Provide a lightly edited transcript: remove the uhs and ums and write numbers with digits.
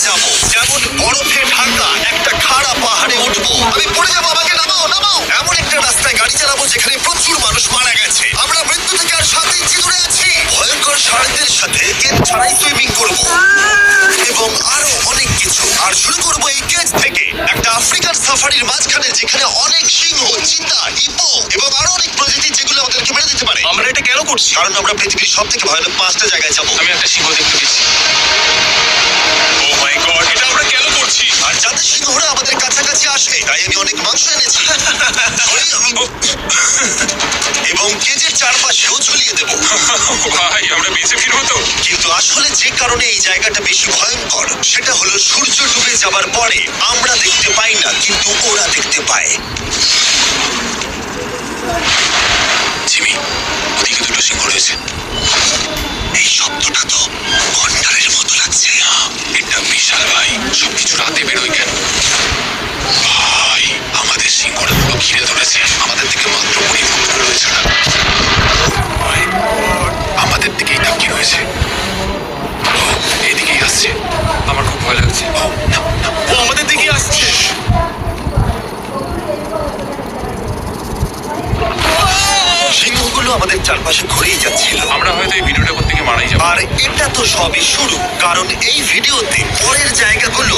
যাবো যেমন বরফে ঢাকা একটা খাড়া পাহাড়ে উঠবো, আমি পড়ে যাবো, আমাকে নামাও নামাও। এমন একটা রাস্তায় গাড়ি চালাবো যেখানে প্রচুর মানুষ মারা গেছে, আমরা মৃত্যু থেকে আর 7 ইঞ্চি দূরে আছি। ভয়ঙ্কর ষাঁড়দের সাথে কেন ছাড়াই সুইমিং করবো এবং আরো অনেক কিছু। আর শুরু করবো এই কেজ থেকে, একটা আফ্রিকান সাফারির মাঝখানে যেখানে অনেক সিংহ, চিতা, হিপো এবং আরো অনেক প্রজাতি যেগুলো আমাদেরকে মেরে দিতে পারে। আমরা এটা কেন করছি? কারণ আমরা পৃথিবীর সব থেকে ভয়ানক 5টা জায়গায় যাবো। আমি একটা সিংহ দেখতে পেয়েছি। ও মাই গড, এটা আমরা কেন করছি? আর যাতে সিংহরা আমাদের কাছাকাছি আসে তাই আমি অনেক মাংস এনেছি। এবং কেজের চারপাশেও ঝুলিয়ে দেবো। ভাই, আমরা বেঁচে ফিরবো তো? কিন্তু আসলে যে কারণে এই জায়গাটা বেশি ভয়ঙ্কর সেটা হলো সূর্য ডুবে যাবার পরে আমরা দেখতে পাই না, কিন্তু ওরা দেখতে পায়। জিমি, ওদিকে দুটো সিংহ রয়েছে। এই শব্দটা তো ঘন্টারের মতো লাগছে। এটা বিশাল ভাই, সবকিছু রাতে বেরোয় কেন? ভাই, আমাদের সিংহটা পুরো ঘিরে ধরেছে। আমাদের থেকে মাত্র 20 ফুট দূরে রয়েছে না। My God, আমাদের দিকেই তাকিয়ে রয়েছে। ও এদিকেই আসছে। আমার খুব ভয় লাগছে। ও না, না, ও আমাদের দিকেই আসছে। সিংহগুলো আমাদের চারপাশে ঘুরেই যাচ্ছিল। আমরা হয়তো এই ভিডিওটা করতে গিয়ে মারাই যাবো। আর এটা তো সবই শুরু, কারণ এই ভিডিওতে পরের জায়গাগুলো